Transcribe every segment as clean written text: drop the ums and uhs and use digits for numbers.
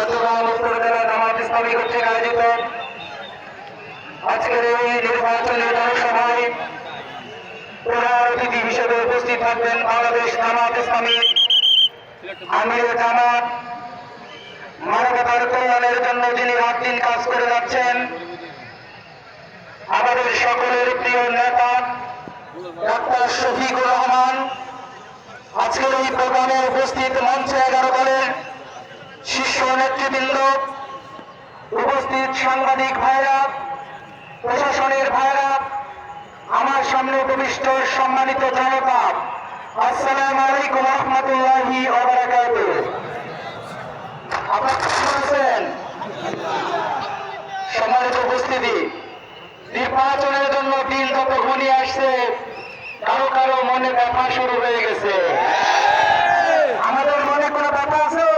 চট্টগ্রাম উত্তর জেলা জামাত ইসলামী কর্তৃক আয়োজিত আজকের এই নির্বাচনী জনসভায় প্রধান অতিথি হিসেবে উপস্থিত থাকবেন বাংলাদেশ জামাত ইসলামীর আমির জামাত, মানবতার কল্যাণের জন্য যিনি রাত দিন কাজ করে যাচ্ছেন, আমাদের সকলের প্রিয় নেতা ডাক্তার শফিকুর রহমান। আজকের এই প্রোগ্রামে উপস্থিত মঞ্চে 11 দলের শীর্ষ নেতৃবৃন্দ, উপস্থিত সাংবাদিক ভাইরা, প্রশাসনের ভাইরা, আমার সামনে উপবিষ্ট সম্মানিত জনতা, আসসালামু আলাইকুম ওয়া রাহমাতুল্লাহি ওয়া বারাকাতুহু। আপনারা কেমন আছেন? সম্মানিত উপস্থিতি, নির্বাচনের জন্য দিন যত ঘনিয়ে আসছে, কারো কারো মনে ব্যথা শুরু হয়ে গেছে। আমাদের মনে কোনো ব্যথা আছে?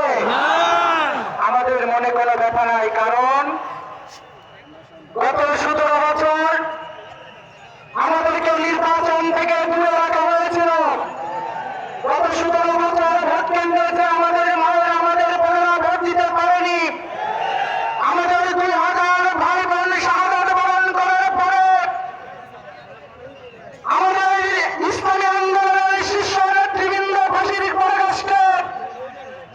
আমাদের মনে কোনো ব্যথা নাই, কারণ গত 17 বছর আমাদেরকে নির্বাচন থেকে দূরে রাখা হয়েছিল। গত 17 বছর ভোট কেন্দ্রে আমাদের মায়েরা, আমাদের বোনেরা ভোট দিতে পারেনি। আমাদের 2000 ভাই বোন শাহাদাত বরণ করার পরে আমাদের ইসলামী আন্দোলনের শীর্ষ নেতৃবৃন্দ ফাঁসির পরাকাষ্ঠে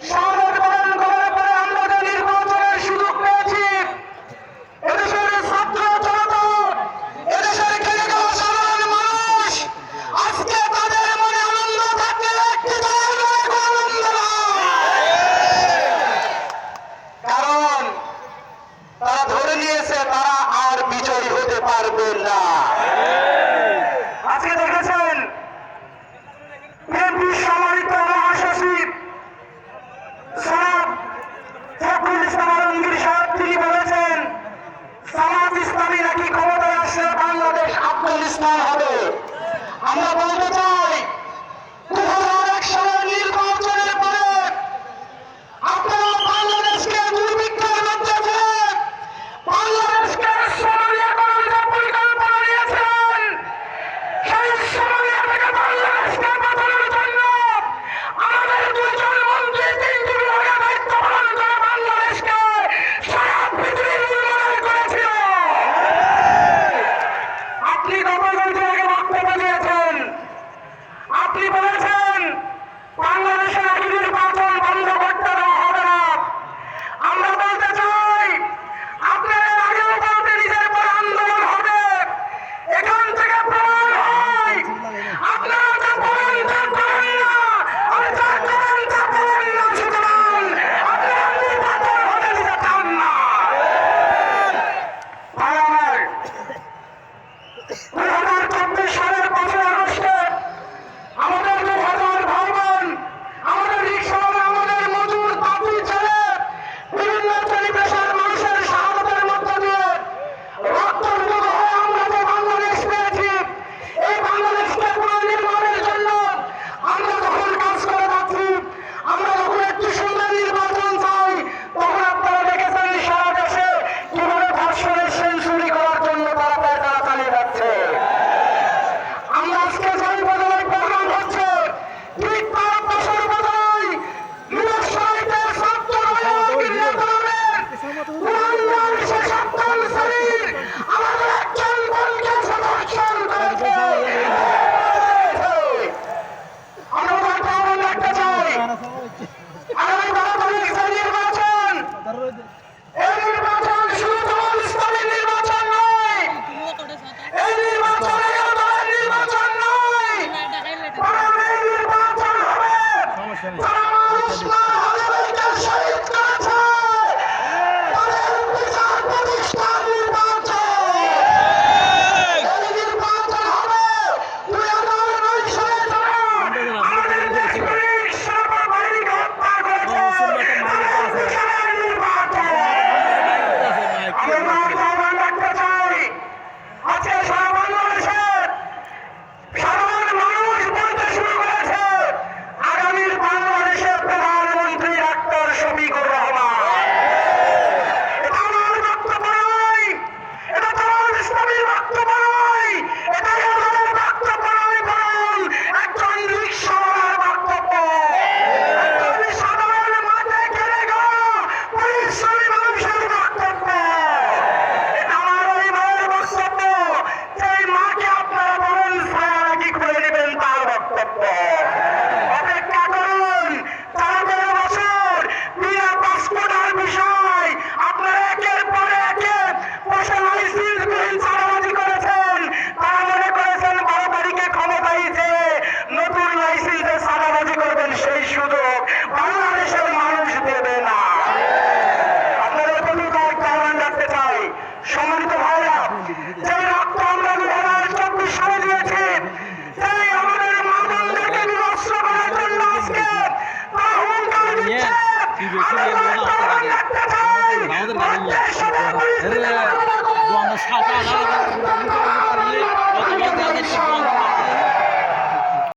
শাহাদাত বরণ করার পরে আমরা যে নির্বাচনের সুযোগ পেয়েছি, এদেশের ছাত্র জনতা, এদেশের খেটে খাওয়া সাধারণ মানুষ, আজকে তাদের মনে আনন্দ থাকলে একটি দলের মনে কোনো আনন্দ নয়। কারণ তারা ধরে নিয়েছে তারা আর বিজয়ী হতে পারবে না। আজকে দেখেছেন বিএনপির সম্মানিত মহাসচিব জনাব ফখরুল ইসলাম আলমগীর সাহেব, তিনি বলেছেন জামাত ইসলামী নাকি ক্ষমতায় আসলে বাংলাদেশ আফগানিস্তান হবে। আমরা বলতে চাই 2001 সালের নির্বাচনের পরে আপনারা বাংলাদেশকে দুর্ভিক্ষের মধ্যে ফেলে বাংলাদেশকে সোমালিয়া করার যে পরিকল্পনা নিয়েছেন, সেই সোমালিয়া থেকে বাংলাদেশকে বাঁচানোর জন্য আমাদের 2 জন মন্ত্রী 3টি বিভাগে দায়িত্ব পালন করে বাংলাদেশকে সারা পৃথিবীর নির্মূল করেছিল। আপনি গত 2 দিন আগে বক্তব্য দিয়েছেন, আপনি বলেছেন বাংলাদেশে নাকি নির্বাচন বন্ধ করতে দেওয়া হবে না। আমরা বলতে চাই, আপনারা আগেও বলতে নিজের পর আন্দোলন হবে, এখান থেকে প্রমাণ হয় আপনারা যা বলেন তা করেন না, আর যা করেন তা বলেন না। সুতরাং আপনারা নির্বাচন হতে দিতে চান না। ভাই আমার, 2024 সালের 5 আগস্টে আমাদের 2000 ভাই বোন, আমাদের রিকশাওয়ালা, আমাদের মজুর, তাঁতি, ছেলে, বিভিন্ন শ্রেণী পেশার মানুষের শাহাদাতের মধ্য দিয়ে রক্তবিন্দু হয়ে আমরা যে বাংলাদেশ পেয়েছি, এই বাংলাদেশকে পুনর্নির্মাণের জন্য আমরা যখন কাজ করে যাচ্ছি, আমরা যখন একটি সুন্দর নির্বাচন চাই, তখন আপনারা দেখেছেন সারা দেশে কিভাবে ধর্ষণের সেঞ্চুরি করার জন্য তারা পায়তারা চালিয়ে যাচ্ছে। আমরা আজকে যে উপজেলায় প্রোগ্রাম হচ্ছে, ঠিক তার পাশের উপজেলায় মিরসরাইতে ছাত্র রাজনীতির নেতাদের কুলাঙ্গার সে সপ্তম শ্রেণীর আমাদের একজন বোনকে ধর্ষণ করেছে। আমরা হয়তো আহ্বান রাখতে চাই, আগামী 12 তারিখ যে নির্বাচন, এই নির্বাচন শুধু জামাত ইসলামীর নির্বাচন নয়, এই নির্বাচন 11 দলের নির্বাচন নয়, বরং এই নির্বাচন হবে যারা মানুষ মানবতাকে শহীদ করেছে তাদের বিচার প্রতিষ্ঠার নির্বাচন। এই নির্বাচন হবে 2009 সালে যারা আমাদের দেশপ্রেমিক সেনাবাহিনীকে হত্যা করেছে তাদের বিচারের নির্বাচন। আমরা আহ্বান রাখতে চাই, আজকে সারা বাংলাদেশের সাধারণ মানুষ বলতে শুরু করেছে আগামীর বাংলাদেশের প্রধানমন্ত্রী ডাক্তার শফিকুর রহমান। এটা আমার বক্তব্য নয়, এটা জামাত ইসলামীর বক্তব্য নয়, এটা আমাদের বক্তব্য নয়, বরং একজন রিকশাওয়ালার বক্তব্য, একজন সাধারণ মাঠে খেলে গা পুলিশ এই